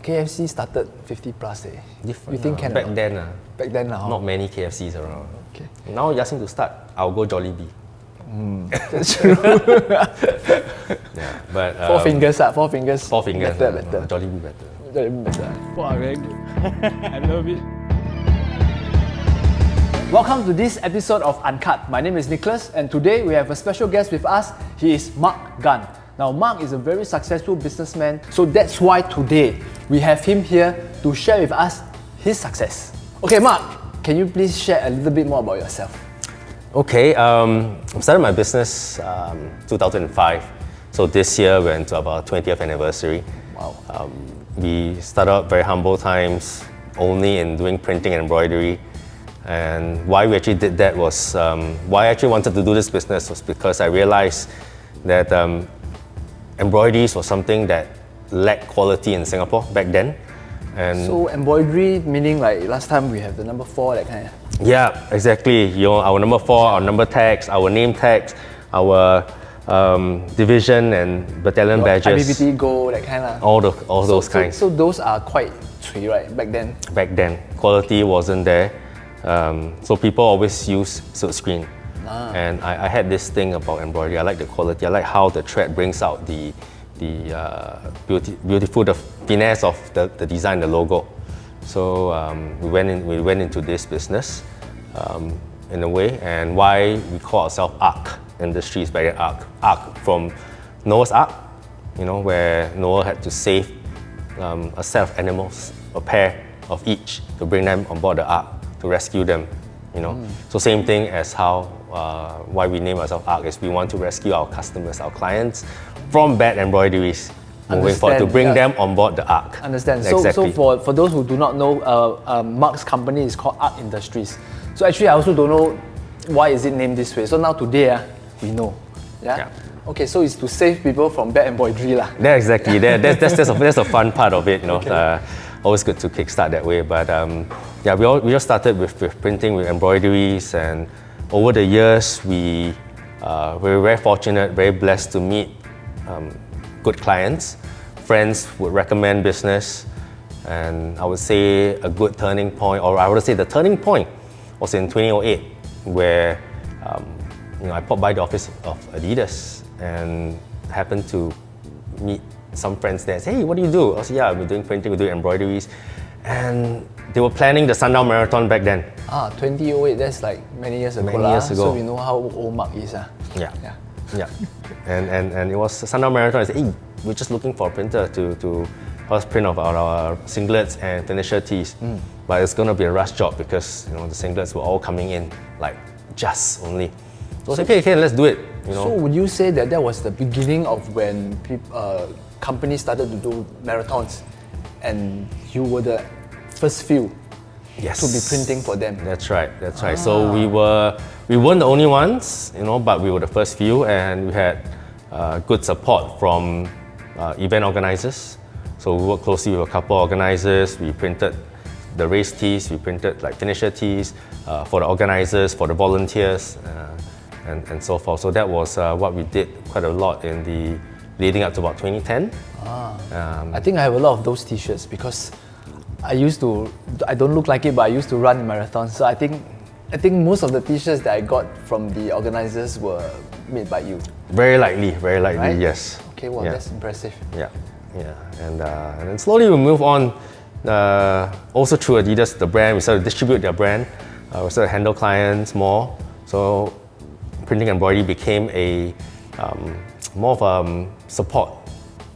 KFC started 50 plus. Different. You think can back then, back then not many KFCs around. Okay. Now you ask him to start, I'll go Jollibee. That's true. Yeah, but Four fingers. Four fingers. Better. Jollibee better. Jollibee better. Wow, very good. I love it. Welcome to this episode of Uncut. My name is Nicholas, and today we have a special guest with us. He is Marc Gunn. Now, Marc is a very successful businessman, so that's why today we have him here to share with us his success. Okay, Marc, can you please share a little bit more about yourself? Okay, I started my business 2005. So this year we're into our 20th anniversary. Wow. We started out very humble times, only in doing printing and embroidery. And why we actually did that was, why I actually wanted to do this business was because I realized that embroideries was something that lacked quality in Singapore back then. And so embroidery meaning like last time we have the number 4, that kind of... Yeah, exactly. You know, our number 4, our number tags, our name tags, our division and battalion badges. IBBT gold, that kind of... All those kinds. So those are quite cui, right, back then? Back then, quality wasn't there. So people always use silk screen. And I had this thing about embroidery. I like the quality. I like how the thread brings out the beautiful, the finesse of the design, the logo. So we went into this business in a way, and why we call ourselves Ark Industries, back then Ark from Noah's Ark, you know, where Noah had to save a set of animals, a pair of each, to bring them on board the Ark to rescue them, you know. So same thing as how why we name ourselves Ark is we want to rescue our customers, our clients from bad embroideries. Moving forward to bring them on board the Ark. Understand. Exactly. So for those who do not know, Marc's company is called Ark Industries. So actually I also don't know why is it named this way. So now today we know. Yeah? Okay, so it's to save people from bad embroidery lah. Yeah, exactly. That's a fun part of it, you know. Okay. Always good to kickstart that way. But yeah, we just started with printing, with embroideries, and over the years we were very fortunate, very blessed to meet good clients. Friends would recommend business, and I would say a good turning point, or I would say the turning point was in 2008, where you know, I popped by the office of Adidas and happened to meet some friends there. Say, hey, what do you do? I said, yeah, we're doing printing, we're doing embroideries, and they were planning the Sundown Marathon back then. 2008, that's like many years ago. So we know how old Marc is. Yeah. And it was Sundown Marathon. I said, hey, we're just looking for a printer to help us print of our singlets and finisher tees. But it's going to be a rush job because, you know, the singlets were all coming in like just only. So I said, okay, let's do it. You know? So would you say that was the beginning of when companies started to do marathons, and you were the first few to be printing for them? That's right. So we weren't the only ones, you know, but we were the first few, and we had good support from event organizers. So we worked closely with a couple of organizers. We printed the race tees, we printed like finisher tees for the organizers, for the volunteers, and so forth. So that was what we did quite a lot in the leading up to about 2010. I think I have a lot of those t-shirts because I don't look like it, but I used to run marathons. So I think most of the t-shirts that I got from the organizers were made by you. Very likely, right? Yes. Okay, well, that's impressive. Yeah. And then slowly we move on. Also through Adidas, the brand, we started to distribute their brand. We started to handle clients more. So printing and embroidery became a more of support,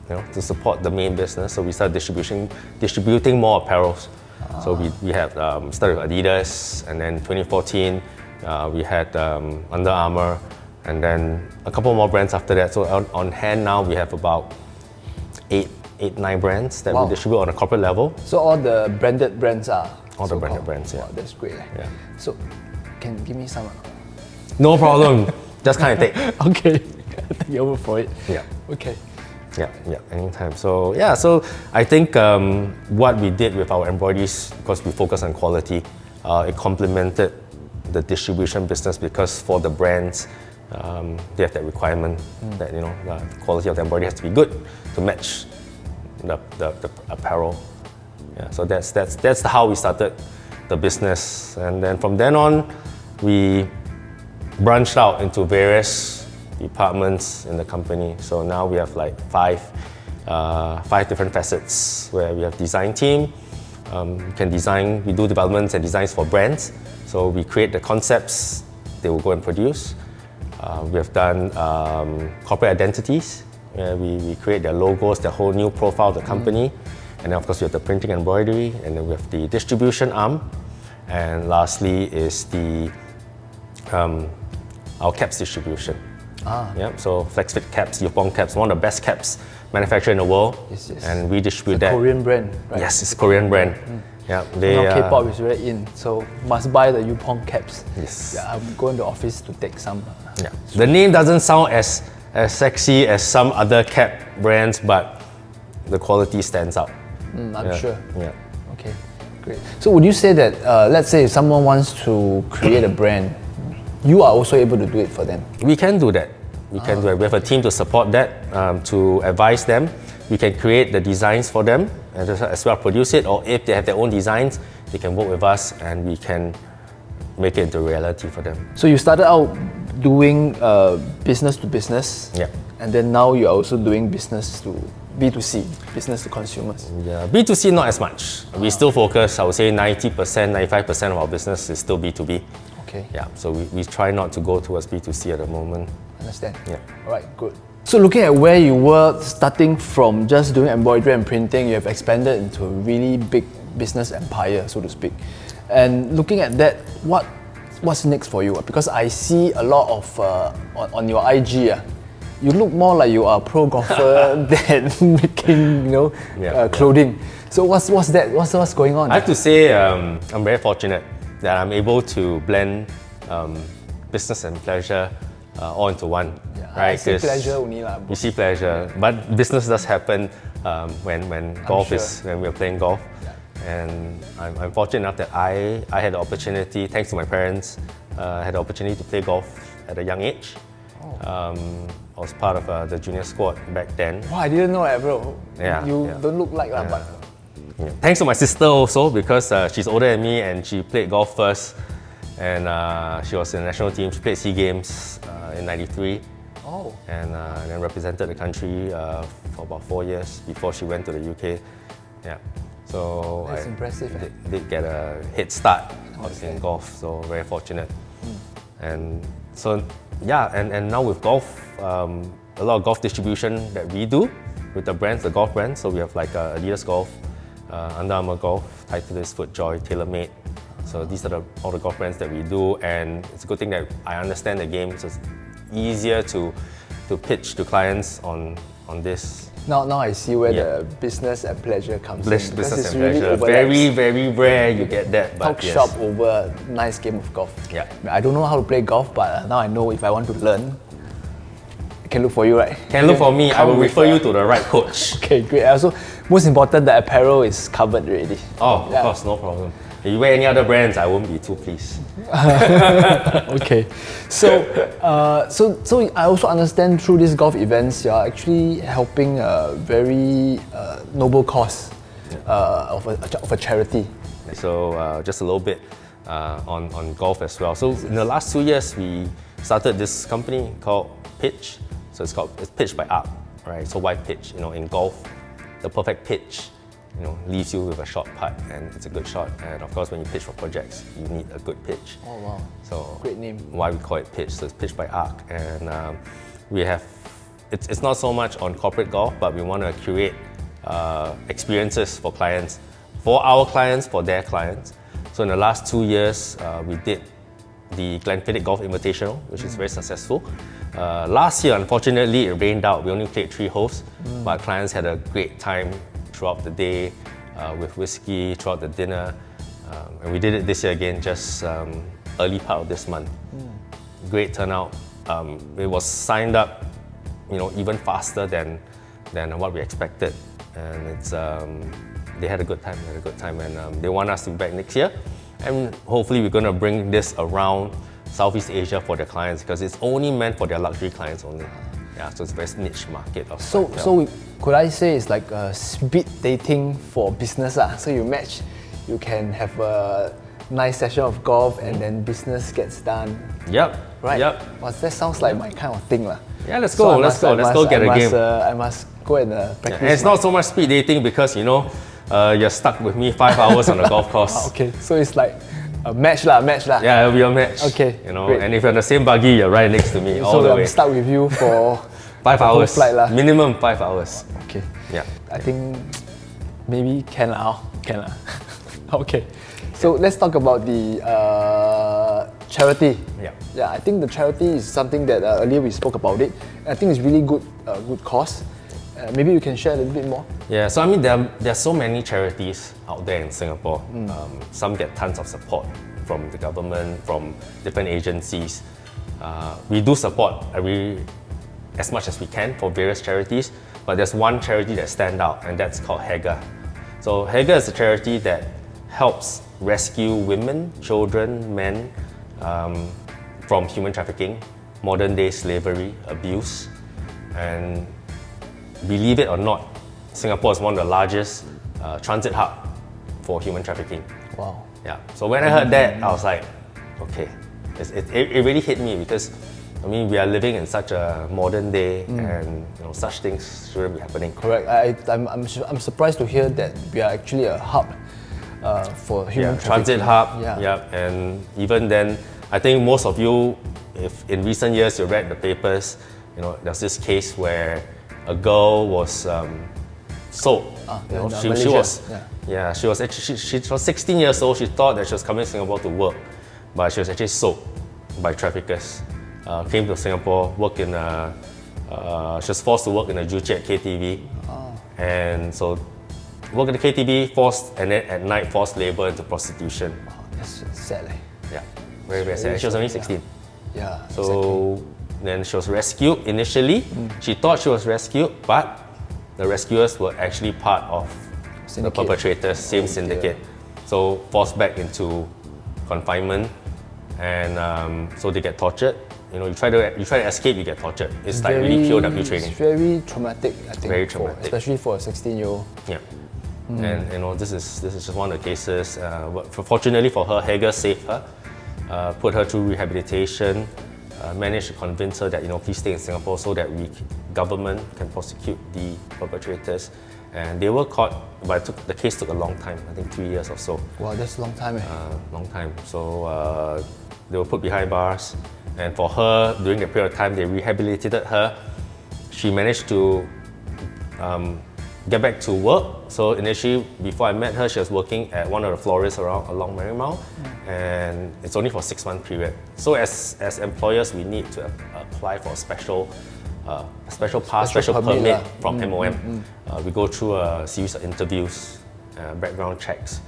you know, to support the main business. So we started distributing more apparels. So we had started with Adidas, and then 2014 we had Under Armour, and then a couple more brands after that. So on hand now we have about 9 brands that we distribute on a corporate level. So all the branded brands are? All the branded brands, yeah. Wow, that's great. Yeah. So can you give me some? No problem. Just kind of take. Okay. Take you over for it. Yeah. Okay. Yeah, anytime. So I think what we did with our embroideries, because we focus on quality, it complemented the distribution business, because for the brands, they have that requirement that, you know, the quality of the embroidery has to be good to match the apparel Yeah, so that's how we started the business, and then from then on, we branched out into various departments in the company. So now we have like five different facets where we have design team. We do developments and designs for brands. So we create the concepts, they will go and produce. We have done corporate identities, where we create their logos, the whole new profile of the company. And then of course we have the printing and embroidery, and then we have the distribution arm. And lastly is our caps distribution. Yeah, so FlexFit caps, Yopong caps, one of the best caps manufactured in the world. Yes. And we distribute It's a that. Korean brand, right? Yes, it's a Korean brand. Yeah, Now K-pop is very in, so must buy the Yupong caps. Yes. Yeah, I'm going to the office to take some. Yeah. The name doesn't sound as sexy as some other cap brands, but the quality stands out. I'm sure. Yeah. Okay, great. So would you say that, let's say if someone wants to create a brand, you are also able to do it for them? We can do that. We can do it. We have a team to support that, to advise them. We can create the designs for them and as well produce it, or if they have their own designs, they can work with us and we can make it into reality for them. So you started out doing business to business, Yeah. and then now you're also doing business to B2C, business to consumers. Yeah, B2C not as much. We still focus, I would say 90%, 95% of our business is still B2B. Okay, Yeah, so we try not to go towards B2C at the moment. understand. Yeah. All right, good. So looking at where you were, starting from just doing embroidery and printing, you have expanded into a really big business empire, so to speak. And looking at that, what's next for you? Because I see a lot of on your IG, you look more like you are a pro golfer than making clothing. So what's that? What's going on? I have to say, I'm very fortunate that I'm able to blend business and pleasure all into one. I Right? see 'Cause pleasure only lah. you see pleasure, but business does happen when golf sure. when we're playing golf. And I'm fortunate enough that I had the opportunity, thanks to my parents, had the opportunity to play golf at a young age. I was part of the junior squad back then. Wow, I didn't know that, bro. Yeah, You yeah. don't look like that, but Yeah. Thanks to my sister also, because she's older than me and she played golf first. And she was in the national team. She played SEA Games in '93. And then represented the country for about 4 years before she went to the UK. Yeah. So That's impressive. Did get a head start in golf, so very fortunate. And so yeah, and now with golf, a lot of golf distribution that we do with the brands, the golf brands. So we have like Adidas Golf, Under Armour Golf, Titleist, FootJoy, TaylorMade. So these are all the golf brands that we do, and it's a good thing that I understand the game, so it's easier to pitch to clients on this. Now I see where the business and pleasure comes in. Because Business it's and really pleasure. overlaps. Very, very rare you get that. But Talk yes. shop over a nice game of golf. Yeah. I don't know how to play golf, but now I know if I want to learn, I can look for you, right? Can look for me. I will Come with, refer you to the right coach. Okay, great. Also, most important, the apparel is covered already. Oh, of course, no problem. If you wear any other brands, I won't be too pleased. Okay, so I also understand through these golf events, you are actually helping a very noble cause of a charity. So just a little bit on golf as well. So in the last 2 years, we started this company called Pitch. So it's Pitch by Arc, right? So why pitch? In golf, the perfect pitch leaves you with a short putt, and it's a good shot. And of course, when you pitch for projects, you need a good pitch. Oh wow! So great name. Why we call it Pitch? So it's Pitch by Arc, and we have. It's not so much on corporate golf, but we want to create experiences for clients, for our clients, for their clients. So in the last 2 years, we did the Glenfiddich Golf Invitational, which is very successful. Last year, unfortunately, it rained out. We only played 3 holes, but clients had a great time throughout the day with whiskey, throughout the dinner. And we did it this year again, just early part of this month. Great turnout. It was signed up, even faster than what we expected. And it's they had a good time. And they want us to be back next year. And hopefully, we're going to bring this around Southeast Asia for their clients, because it's only meant for their luxury clients only. Yeah, so it's a very niche market of So, clientele. could I say it's like a speed dating for business? So you match, you can have a nice session of golf and then business gets done. Yep. Right? Yep. Well, that sounds like my kind of thing. Yeah, let's go. Let's go get a game. I must go and practice. And it's not so much speed dating because you're stuck with me 5 hours on the golf course. Okay, so it's like a match lah. Yeah, it'll be a match. Okay, great. And if you're in the same buggy, you're right next to me all So the I'm way. stuck with you for 5 the whole hours. flight lah. Minimum 5 hours. Okay. Yeah. I think maybe can lah. Okay. So let's talk about the charity. Yeah. Yeah, I think the charity is something that earlier we spoke about it. I think it's really good cause. Maybe you can share a little bit more. Yeah, so I mean, there are so many charities out there in Singapore. Some get tons of support from the government, from different agencies. We do support as much as we can for various charities, but there's one charity that stands out, and that's called HEGA. So HEGA is a charity that helps rescue women, children, men from human trafficking, modern day slavery, abuse, and believe it or not, Singapore is one of the largest transit hub for human trafficking. Wow. Yeah. So when I heard that, I was like, okay, it really hit me because, I mean, we are living in such a modern day, and such things shouldn't be happening. Correct. I'm surprised to hear that we are actually a hub for human trafficking. Transit hub. Yeah. And even then, I think most of you, if in recent years you read the papers, there's this case where a girl was sold. She was actually she was 16 years old. She thought that she was coming to Singapore to work, but she was actually sold by traffickers. Came to Singapore, she was forced to work in a Juchet KTV, and so work in the KTV, and then at night forced labour into prostitution. Oh, that's sad. Yeah, very very sad. She was only 16. Yeah. So then she was rescued initially. She thought she was rescued, but the rescuers were actually part of the perpetrators, same syndicate. So forced back into confinement, and so they get tortured. You try to escape, you get tortured. It's like really POW training. It's very traumatic, I think. Very traumatic. Especially for a 16-year-old. Yeah. And this is just one of the cases. Fortunately for her, HEGA saved her, put her through rehabilitation, managed to convince her that please stay in Singapore so that government can prosecute the perpetrators. And they were caught, but the case took a long time. I think 3 years or so. Wow, that's a long time. Long time. So they were put behind bars, and for her, during the period of time, they rehabilitated her. She managed to get back to work. So initially, before I met her, she was working at one of the florists along Marymount, and it's only for a 6-month period. So as employers, we need to apply for a special permit from MOM. We go through a series of interviews, background checks,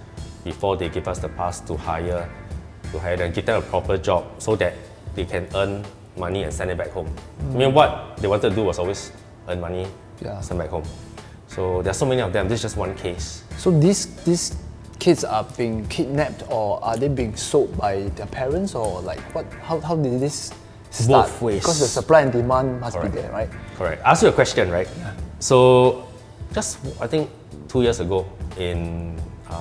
before they give us the pass to hire them, give them a proper job so that they can earn money and send it back home. I mean, what they wanted to do was always earn money, send back home. So there's so many of them. This is just one case. So these kids are being kidnapped, or are they being sold by their parents, or like what? How did this start? Both ways. Because the supply and demand must be there, right? Correct. I ask you a question, right? Yeah. So just I think 2 years ago in I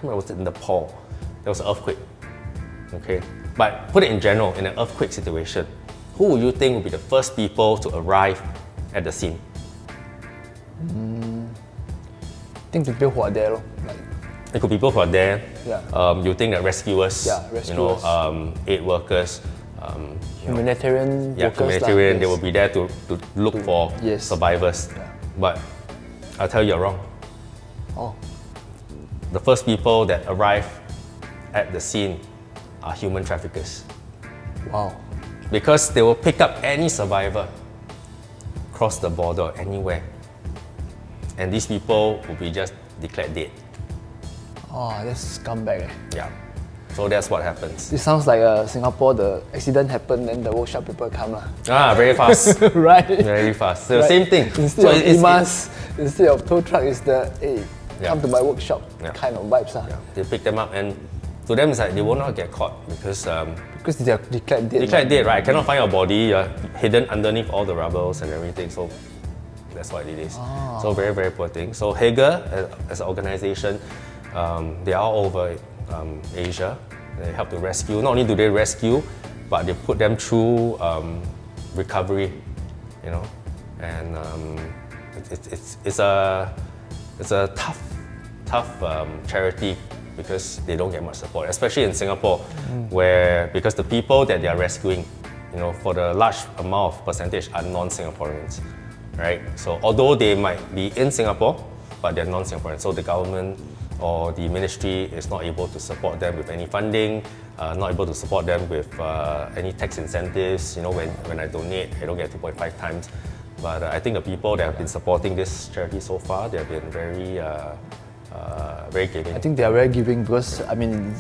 remember was it in Nepal, there was an earthquake. Okay, but put it in general, in an earthquake situation, who would you think would be the first people to arrive at the scene? I think the people who are there, it could be people who are there. Yeah. You think that rescuers, aid workers, humanitarian workers. Humanitarian. They will be there to look for survivors. Yeah. But I'll tell you, you're wrong. Oh. The first people that arrive at the scene are human traffickers. Wow. Because they will pick up any survivor, cross the border anywhere, and these people will be just declared dead. Oh, that's scumbag. Yeah. So that's what happens. It sounds like Singapore, the accident happened, then the workshop people come. Very fast. Right? Very fast. So same thing. Instead of tow truck, it's the, hey, come to my workshop kind of vibes. They pick them up, and to them it's like they will not get caught because Because they are declared dead. Declared dead, right? I cannot find your body. You're hidden underneath all the rubbles and everything. So that's what it is. So very, very poor thing. So Hege, as an organization, they are all over Asia. They help to rescue. Not only do they rescue, but they put them through recovery, you know. And it's a tough charity because they don't get much support, especially in Singapore, where because the people that they are rescuing, you know, for the large amount of percentage are non-Singaporeans, right? So although they might be in Singapore, but they're non-Singaporeans. So the government or the ministry is not able to support them with any funding, not able to support them with any tax incentives. You know, when I donate, I don't get 2.5 times. But I think the people that have been supporting this charity so far, they have been very giving. I think they are very giving because, I mean,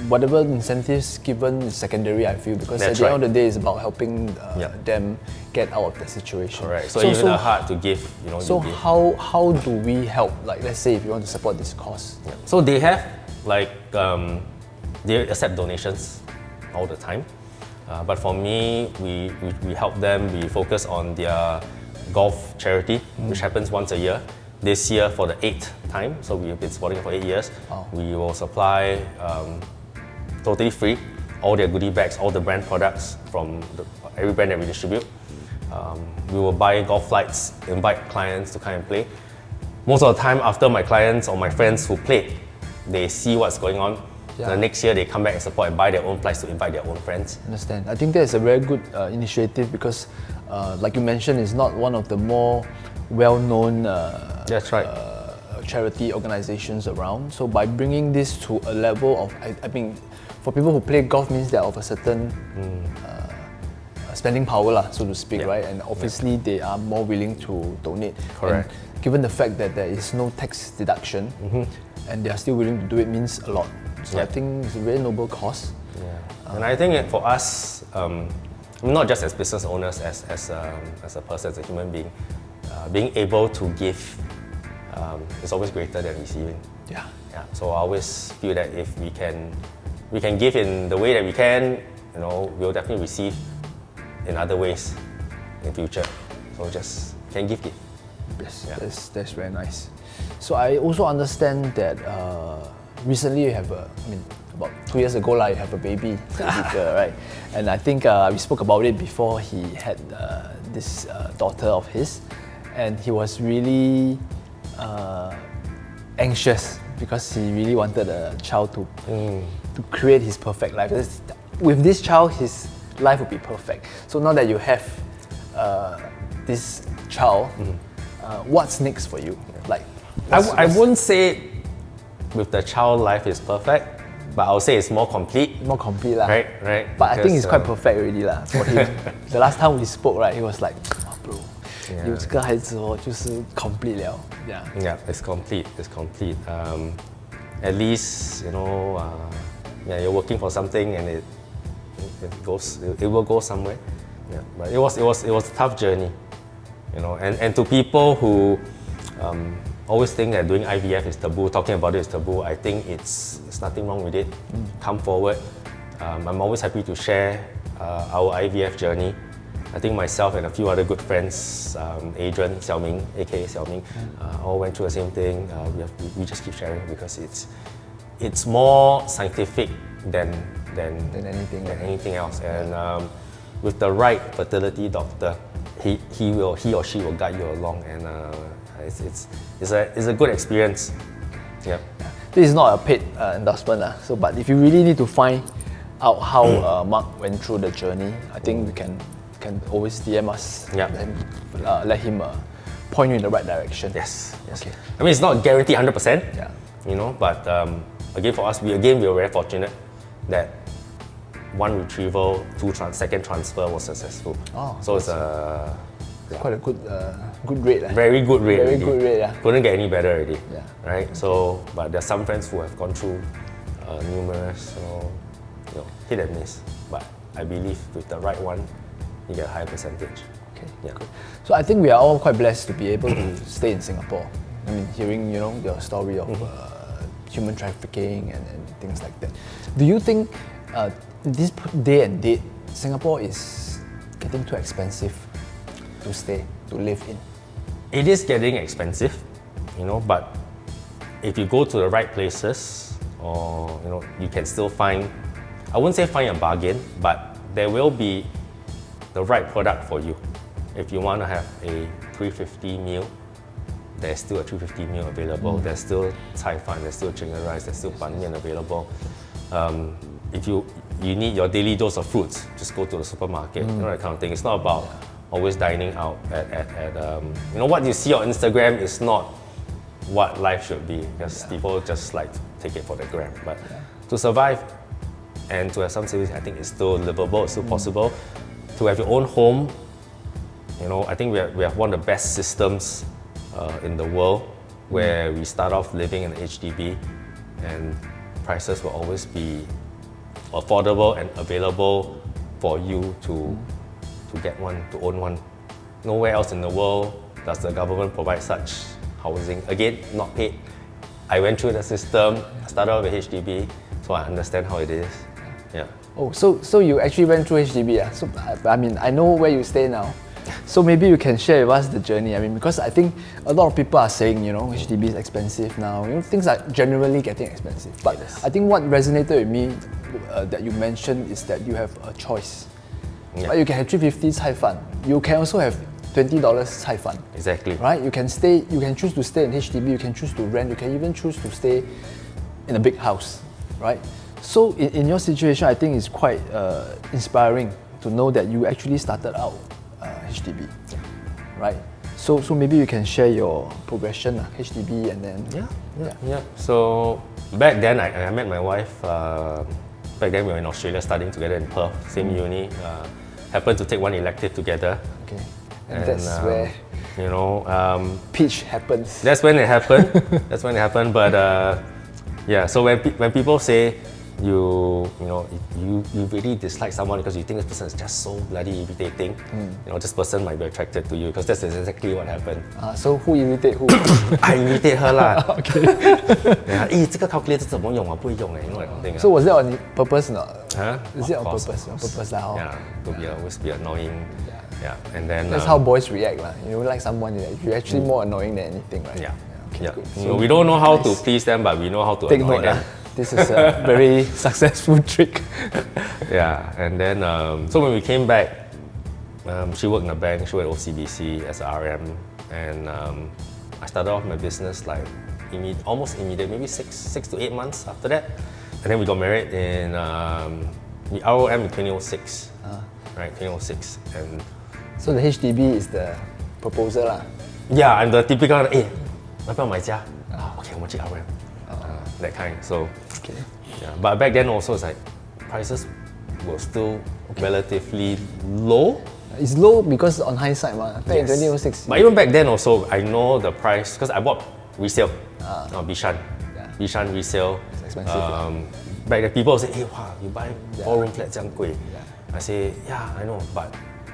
whatever incentives given is secondary, I feel, because at the end of the day, it's about helping them get out of the situation. Correct. So even the heart to give, you know. So how do we help? Like, let's say if you want to support this cause. Yeah. So they have, like, they accept donations all the time. But for me, we help them. We focus on their golf charity, which happens once a year. This year for the 8th time, so we've been supporting for 8 years. We will supply totally free all their goodie bags, all the brand products from every brand that we distribute. We will buy golf flights, invite clients to come and play. Most of the time, after my clients or my friends who played, they see what's going on. The next year, they come back and support and buy their own flights to invite their own friends. Understand. I think that's a very good initiative because, like you mentioned, it's not one of the more well-known That's right. Charity organizations around. So by bringing this to a level of, I mean, for people who play golf means they're of a certain spending power, so to speak, right? And obviously they are more willing to donate. Correct. And given the fact that there is no tax deduction and they are still willing to do it means a lot. So I think it's a very noble cause. And I think for us, not just as business owners, as a person, as a human being, being able to give is always greater than receiving. Yeah. So I always feel that if we can give in the way that we can, you know, we'll definitely receive in other ways in future. So just can give. Yes, that's very nice. So I also understand that recently you have about 2 years ago, you have a baby girl, right? And I think we spoke about it before he had this daughter of his, and he was really anxious because he really wanted a child to create his perfect life. With this child, his life would be perfect. So now that you have this child, what's next for you? Like, I wouldn't say with the child life is perfect, but I'll say it's more complete. More complete lah. Right. But I think it's quite perfect already lah for him. The last time we spoke, right, he was like, oh, bro, 有这个孩子哦，就是 complete 了。Yeah, it's complete. At least, you know, you're working for something and it will go somewhere. Yeah, but it was a tough journey, you know. And to people who always think that doing IVF is taboo, talking about it is taboo, I think it's nothing wrong with it. Come forward. I'm always happy to share our IVF journey. I think myself and a few other good friends, Adrian, Xiaoming, aka Xiaoming, all went through the same thing. We just keep sharing because it's more scientific than anything else. And with the right fertility doctor, he or she will guide you along, and it's a good experience. Yeah. This is not a paid endorsement, so but if you really need to find out how Marc went through the journey, I think we can always DM us and let him point you in the right direction. Yes. Okay. I mean, it's not guaranteed 100%. Yeah. You know, but again, for us, we were very fortunate that one retrieval, second transfer was successful. Oh, so it's quite a good rate. Very good rate. Very good rate. Yeah. Couldn't get any better already. Yeah. Right. Okay. So, but there's some friends who have gone through numerous, hit and miss. But I believe with the right one, you get a higher percentage. Okay. Yeah. Good. So I think we are all quite blessed to be able to stay in Singapore. I mean, hearing your story of human trafficking and things like that. Do you think this day and date, Singapore is getting too expensive to stay, to live in. It is getting expensive, but if you go to the right places, or you can still find, I wouldn't say find a bargain, but there will be the right product for you. If you want to have a 350 meal, there's still a 350 meal available. There's still Cai Fan, there's still chicken rice, there's still ban mian available. If you need your daily dose of fruits, just go to the supermarket, that kind of thing. It's not about always dining out at what you see on Instagram is not what life should be, because people just like to take it for the gram. But to survive and to have some savings, I think it's still livable, it's still possible. To have your own home, I think we have one of the best systems in the world, where we start off living in HDB and prices will always be affordable and available for you to get one, to own one. Nowhere else in the world does the government provide such housing. Again, not paid. I went through the system, started off with HDB, so I understand how it is. Yeah. Oh, so you actually went through HDB. So I know where you stay now. So maybe you can share with us the journey. Because I think a lot of people are saying, HDB is expensive now. Things are generally getting expensive. But I think what resonated with me that you mentioned is that you have a choice. Yeah. Right? You can have 350 Cai Fan. You can also have $20 Cai Fan. Exactly. Right? You can choose to stay in HDB, you can choose to rent, you can even choose to stay in a big house. Right? So in your situation, I think it's quite inspiring to know that you actually started out HDB. Right? So maybe you can share your progression, HDB, and then... Yeah. So back then, I met my wife. Back then we were in Australia studying together in Perth, same uni. Happened to take one elective together. Okay. And that's where pitch happens. That's when it happened. But so when people say you really dislike someone because you think this person is just so bloody irritating, this person might be attracted to you, because that's exactly what happened. So who irritate who? I irritate her lah. Okay. 这个 calculator 怎么用啊？不会用that kind of thing. So was that on purpose or not? Huh? Is it on Of course, purpose? On purpose lah. Yeah, to always be annoying. Yeah, and then That's how boys react lah. You like someone, you're actually more annoying than anything, right? Yeah. Okay, Yeah. good. So we don't know how to please them, but we know how to Take annoy note them. lah. This is a very successful trick. Yeah, and then so when we came back, she worked in a bank. She worked at OCBC as a RM, and I started off my business like almost immediate, maybe 6 to 8 months after that, and then we got married in the ROM in 2006, right? 2006, and So the HDB is the proposal lah. yeah, I'm the typical 要不要买家？OK， 我们去 RM. That kind. So, yeah. But back then also, it's like prices were still relatively low. It's low because on hindsight, back in 2006. But even back then also, I know the price because I bought resale. Bishan. Bishan resale. It's expensive. Back then people say, wow, you buy 4-room flat 这样贵. I say, yeah, I know, but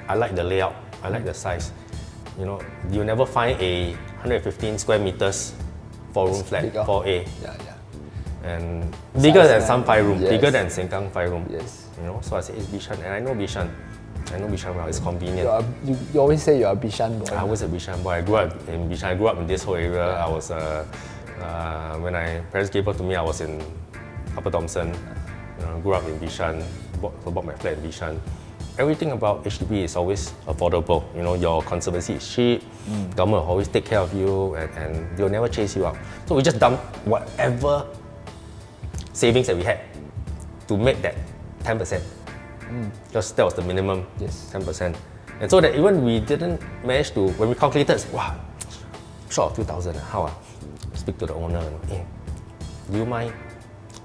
I like the layout. I like the size. You never find a 115 square meters 4-room flat, bigger. 4A. Yeah. And bigger than some 5-room, yes. bigger than Sengkang 5-room. Yes. So I say it's Bishan, and I know Bishan well. It's convenient. You always say you're a Bishan boy. I was a Bishan boy. I grew up in Bishan. I grew up in this whole area. I was when my parents gave birth to me, I was in Upper Thomson. Grew up in Bishan. Bought my flat in Bishan. Everything about HDB is always affordable. Your conservancy is cheap. Government will always take care of you, and they'll never chase you out. So we just dump whatever savings that we had to make that 10%. Because that was the minimum, 10%. And so that even we didn't manage to, when we calculated, wow, short of 2,000, how? Speak to the owner, do you mind?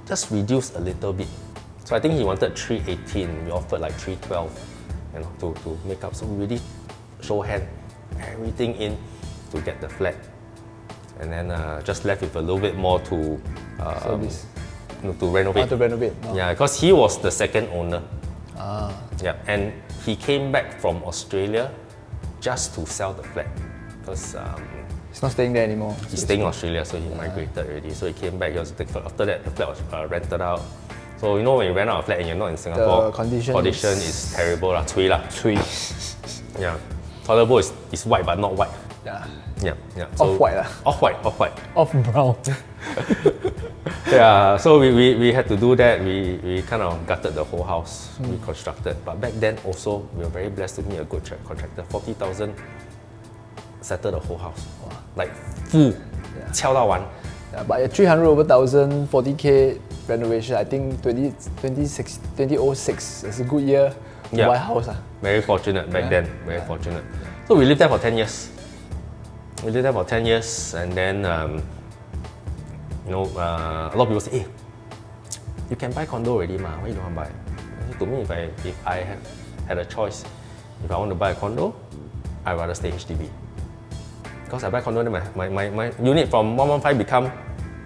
Just reduce a little bit. So I think he wanted 318, we offered like 312, to make up. So we really show hand, everything in to get the flat. And then just left with a little bit more to to renovate. To renovate. Yeah, because he was the second owner. Yeah, and he came back from Australia just to sell the flat because he's not staying there anymore. He's staying in Australia, so he migrated already. So he came back. After that, the flat was rented out. So you know when you rent out a flat and you're not in Singapore, The condition is terrible lah, cui lah. Cui. Yeah. Toilet bowl is white but not white. Yeah. Yeah. Off-white lah. Off-white. Off brown. Yeah, so we had to do that. We kind of gutted the whole house, reconstructed. But back then also, we were very blessed to meet a good contractor. 40,000 settled the whole house. Wow. Like full, 敲到完. Yeah, but at 300 over 1,000, 40K renovation, I think 2006 is a good year to buy a house. Very fortunate back then, very fortunate. So we lived there for 10 years. We lived there for 10 years and then, a lot of people say, hey, you can buy condo already, ma. Why you don't want to buy? To me, if I had a choice, if I want to buy a condo, I'd rather stay HDB. Because I buy condo, then my unit from 115 become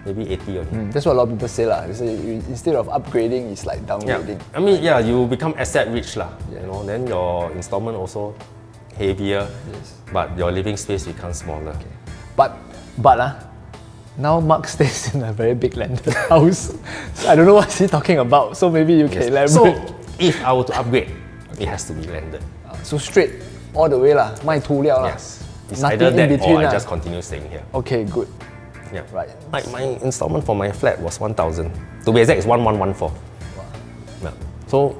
maybe 80 only. That's what a lot of people say lah. They say instead of upgrading, it's like downgrading. I mean, you become asset rich lah. Then your installment also heavier, but your living space becomes smaller. Okay. But now Marc stays in a very big landed house. So I don't know what he's talking about. So maybe you can elaborate. So if I were to upgrade, it has to be landed. So straight all the way lah, 卖涂料啦. Yes. It's Nothing either that in between or I lah. just continue staying here. Okay, good. Yeah. Right. My installment for my flat was 1,000. To be exact, it's 1,114. Wow. Yeah. So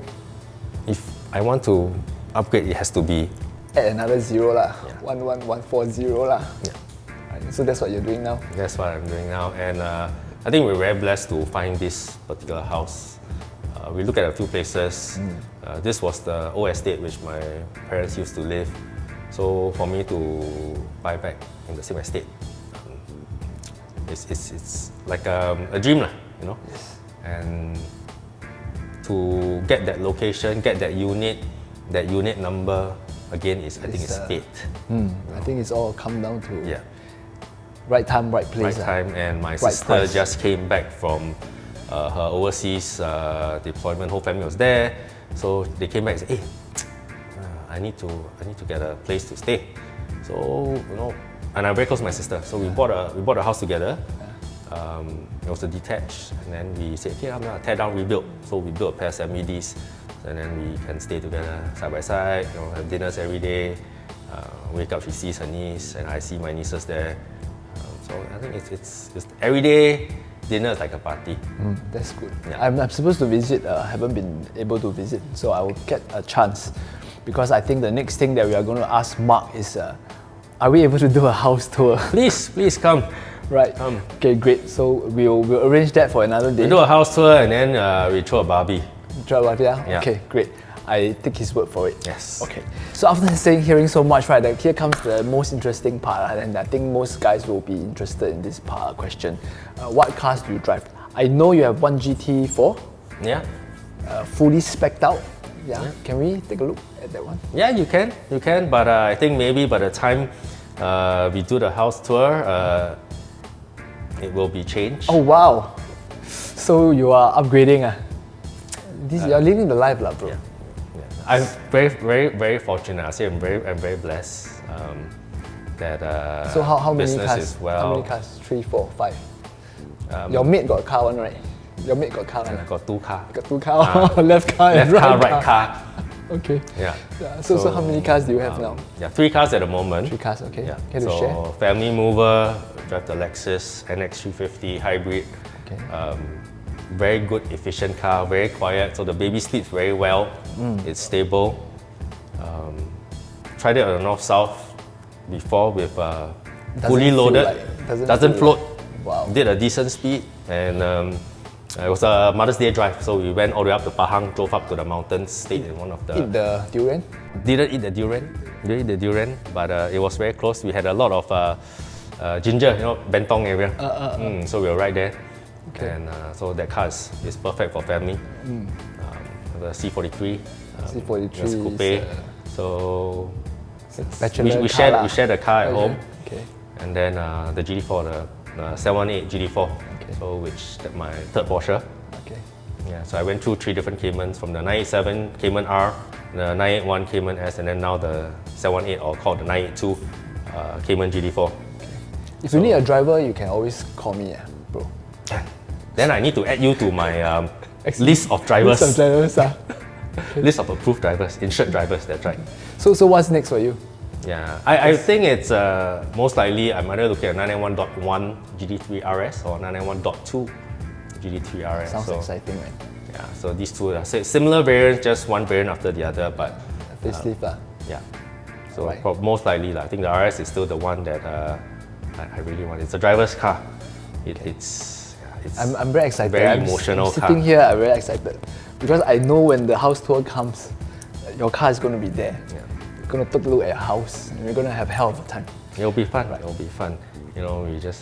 if I want to upgrade, it has to be add another zero lah. 11140 lah. Yeah. Right. So that's what you're doing now. That's what I'm doing now, and I think we're very blessed to find this particular house. We look at a few places. This was the old estate which my parents used to live. So for me to buy back in the same estate, it's like a dream lah, Yes. And to get that location, get that unit number, again, I think it's fate. I think it's all come down to Yeah. right time, right place. Right time, and my Right sister price. just came back from her overseas deployment. Whole family was there, so they came back and said, "Hey, I need to get a place to stay." So and I'm very close to my sister, so we bought a house together. It was a detached, and then we said, "Okay, I'm gonna tear down, rebuild." So we built a pair of semi-detached, and then we can stay together side by side. Have dinners every day. Wake up, she sees her niece, and I see my nieces there. So I think it's every day dinner is like a party. That's good. Yeah. I'm supposed to visit, haven't been able to visit, so I will get a chance. Because I think the next thing that we are going to ask Marc is, are we able to do a house tour? Please come. Right. Okay, great. So we'll arrange that for another day. We do a house tour and then we throw a barbie. Yeah? Okay, great. I take his word for it. Yes. Okay. So after hearing so much, right, here comes the most interesting part, and I think most guys will be interested in this part question. What cars do you drive? I know you have one GT4. Yeah. Fully spec'd out. Yeah. Can we take a look at that one? Yeah, you can. But I think maybe by the time we do the house tour, it will be changed. Oh wow! So you are upgrading, you're living the life, lah, bro. Yeah. I'm very fortunate. I say I'm very blessed that So how many business cars? is well. How many cars? 3, 4, 5. Your mate got a car one, right? Your mate got a car one. I got 2 cars. Got 2 cars. Left car and right car. Okay. Yeah. So how many cars do you have now? Yeah, 3 cars at the moment. 3 cars. Okay. Yeah. Can you So share? family mover, drive the Lexus NX350 hybrid. Okay. Very good, efficient car, very quiet. So the baby sleeps very well. It's stable. Tried it on the north-south before with fully feel loaded. like- doesn't feel float. like- Wow. Did a decent speed, and it was a Mother's Day drive. So we went all the way up to Pahang, drove up to the mountains, stayed in one of the. Eat the durian? Didn't eat the durian, but it was very close. We had a lot of ginger, Bentong area. So we were right there. Okay. And so that car is perfect for family. The C43. C43 It's coupe. is, So bachelor we car lah. shared a car at home. Okay. And then the GD4, the 718 GD4. Okay. So my third Porsche. Okay. Yeah, so I went through 3 different Caymans, from the 987 Cayman R, the 981 Cayman S, and then now the 718, or called the 982 Cayman GD4. If you need a driver, you can always call me, bro. Then I need to add you to my List of drivers. List of drivers. List of approved drivers, insured drivers, that's right. So what's next for you? Yeah, I think it's most likely I'm either looking at 991.1 GT3 RS or 991.2 GT3 RS. Sounds exciting, man. Yeah, so these two are similar variants, just one variant after the other, but Facelift. yeah. So Right. most likely, I think the RS is still the one that I really want. It's a driver's car. It's I'm very excited. very I'm emotional sitting car. here, I'm very excited because I know when the house tour comes, your car is going to be there. Yeah. You're going to take a look at your house, and we're going to have hell of a time. It'll be fun. It'll be fun. You know, we just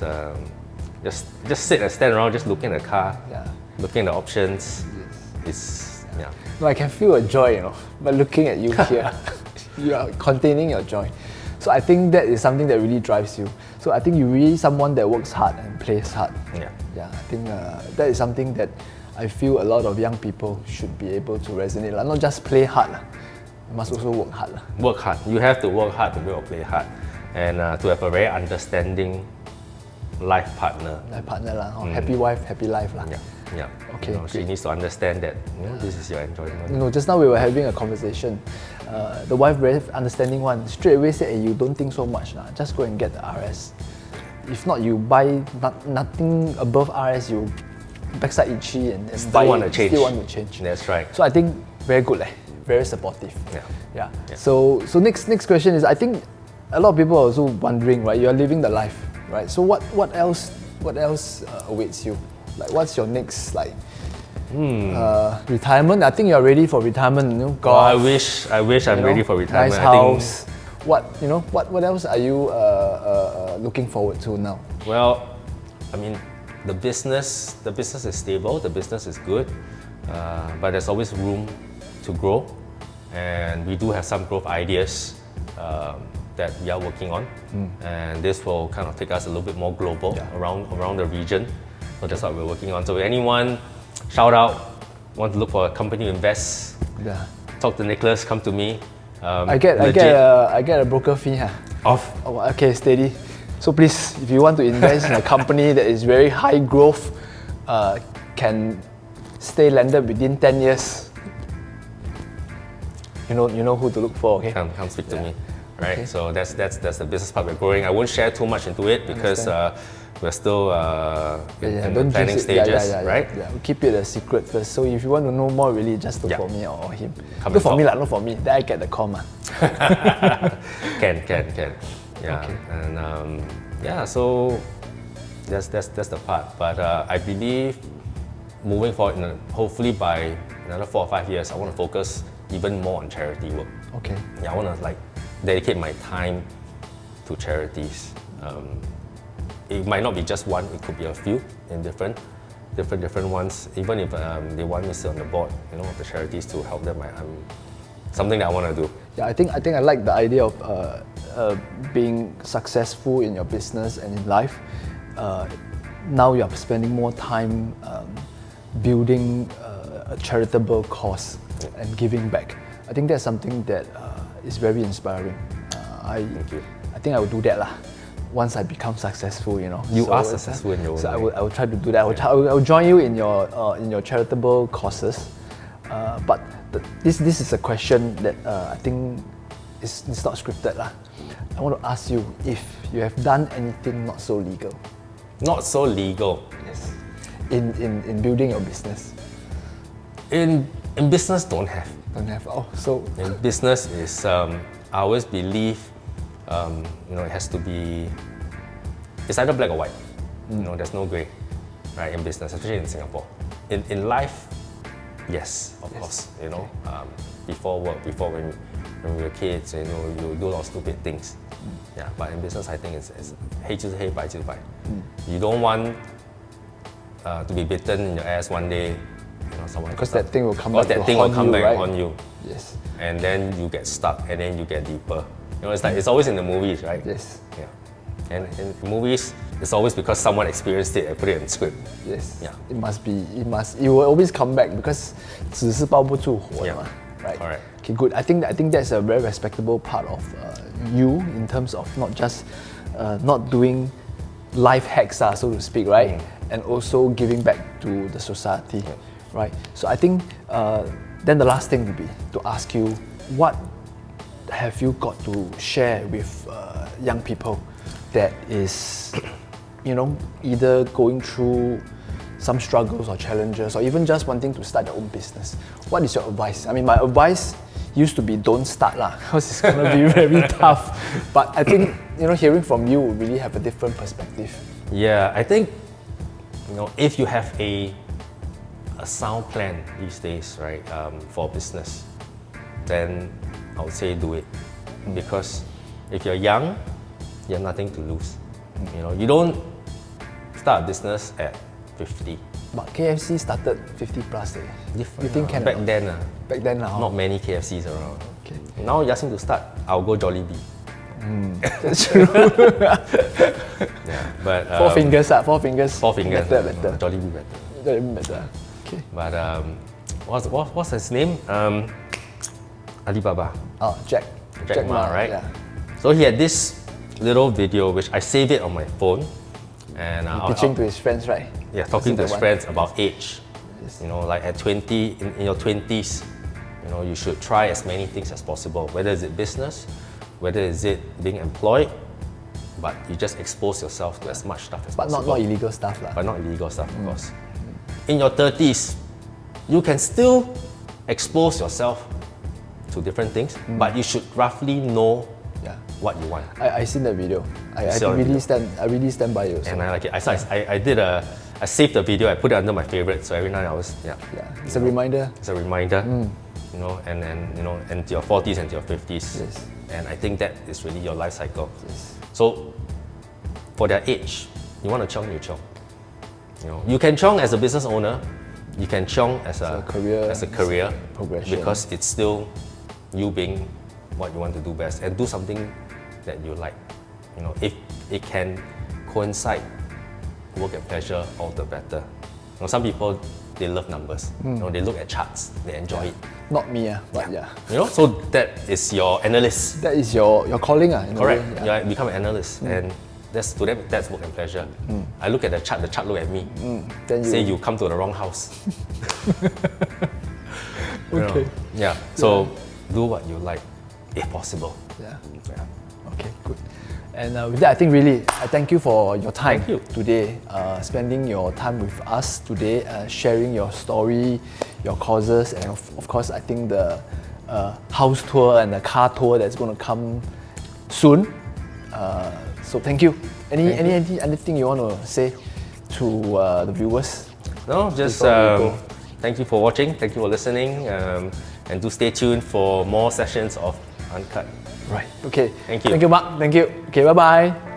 sit and stand around, just looking at the car, Yeah. looking at the options. It's yeah. No, I can feel a joy, by looking at you here. You are containing your joy. So I think that is something that really drives you. So I think you're really someone that works hard and plays hard. Yeah. Yeah, I think that is something that I feel a lot of young people should be able to resonate. Not just play hard, you must also work hard. Work hard. You have to work hard to be able to play hard, and to have a very understanding life partner. Life partner, happy wife, happy life. Yeah. Okay, You know, she great. needs to understand that this is your enjoyment. Just now we were having a conversation. The wife very understanding one, straight away said, hey, you don't think so much, just go and get the RS. If not, you buy nothing above RS, you backside itchy and Still want to change. Still want to change. That's right. So I think very good, very supportive. Yeah. So next question is, I think a lot of people are also wondering, right? You're living the life, right? So what else awaits you? Like, what's your next retirement? I think you're ready for retirement. Golf, I wish I'm ready for retirement. Nice house. What else are you looking forward to now? Well, I mean, the business is stable. The business is good, but there's always room to grow, and we do have some growth ideas that we are working on, and this will kind of take us a little bit more global around the region. So that's what we're working on. So if anyone, shout out, want to look for a company to invest, talk to Nicholas, come to me. I get a broker fee. Off. Oh, okay, steady. So please, if you want to invest in a company that is very high growth, can stay landed within 10 years, you know who to look for. Okay. Come speak to me. Right. Okay. So that's the business part we're growing. I won't share too much into it because we're still in the planning stages, right? Yeah, we'll keep it a secret first. So if you want to know more, really just look for me or him. Look for me. Then I get the call. Can. Yeah. Okay. And so that's the part. But I believe moving forward, hopefully by another 4 or 5 years, I want to focus even more on charity work. Okay. Yeah, I want to dedicate my time to charities. It might not be just one; it could be a few in different ones. Even if they want me to sit on the board, of the charities to help them, something that I want to do. Yeah, I think I like the idea of being successful in your business and in life. Now you are spending more time building a charitable cause and giving back. I think that's something that is very inspiring. Thank you. I think I will do that once I become successful. You are successful in your own way. So I will try to do that. I will join you in your charitable causes. But this is a question that I think it's not scripted. I want to ask you if you have done anything not so legal. Not so legal. Yes. In building your business. In business, don't have. Don't have. Oh, so in business is I always believe it has to be. It's either black or white. There's no gray, right? In business, especially in Singapore. In life, yes, of course. Before work, before when we were kids, you do a lot of stupid things. Yeah, but in business, I think it's 黑就是黑，白就是白。You don't want to be bitten in your ass one day. Someone because that thing will come back that thing will come back right? on you. Yes. And then you get stuck, and then you get deeper. It's always in the movies, right? Yes. Yeah. And in movies, it's always because someone experienced it and put it in script. Yes. Yeah. It will always come back because 纸是包不住火的嘛, right? Correct. Okay, good. I think that's a very respectable part of you in terms of not just not doing life hacks, so to speak, right? And also giving back to the society. Right. So I think then the last thing would be to ask you, what have you got to share with young people that is, either going through some struggles or challenges, or even just wanting to start their own business? What is your advice? I mean, my advice used to be don't start lah, because it's gonna be very tough. But I think hearing from you would really have a different perspective. Yeah, I think if you have a sound plan these days, right, for business, then I would say do it. Because if you're young, you have nothing to lose. You don't start a business at 50. But KFC started 50 plus. Different. You think can back then, back then not many KFCs around. Okay. Now you ask me to start, I'll go Jollibee. That's true. Yeah, but Four fingers. Four fingers. Better. Jollibee better. Jollibee better. Okay. But what's his name? Alibaba. Oh, Jack Ma, right? Yeah. So he had this little video which I saved it on my phone, and Pitching to his friends, right? yeah, talking to his one? friends about age. Yes. Like at 20, in your 20s, you should try as many things as possible. Whether is it business, whether is it being employed, but you just expose yourself to as much stuff as But possible. not illegal stuff lah. But not illegal stuff, of course. In your 30s, you can still expose yourself to different things, but you should roughly know Yeah. what you want. I seen that video. I saw the really video. stand by you. And I like it. I saved the video, I put it under my favorites, so every night I was, Yeah, it's a reminder. it's a reminder, and to your 40s and to your 50s. Yes. And I think that is really your life cycle. Yes. So, for their age, you want to chiong, you chiong. You can chiong as a business owner, you can chiong as a career progression. because it's still you being what you want to do best, and do something that you like. If it can coincide work and pleasure, all the better. Some people, they love numbers. They look at charts, they enjoy it. Not me, but yeah. So that is your analyst. That is your calling, in a Correct. way, yeah. You become an analyst, and to them that's work and pleasure. I look at the chart look at me. Then Say you come to the wrong house. Okay. Yeah. So do what you like, if possible. Yeah. Okay, good. And with that, I think really, I thank you for your time Thank you. today, spending your time with us today, sharing your story, your causes, and of course, I think the house tour and the car tour that's going to come soon. So thank you. Anything you want to say to the viewers? No, just Before we go. thank you for watching, thank you for listening, and do stay tuned for more sessions of Uncut. Right. Okay. Thank you. Thank you, Mark. Thank you. Okay, bye-bye.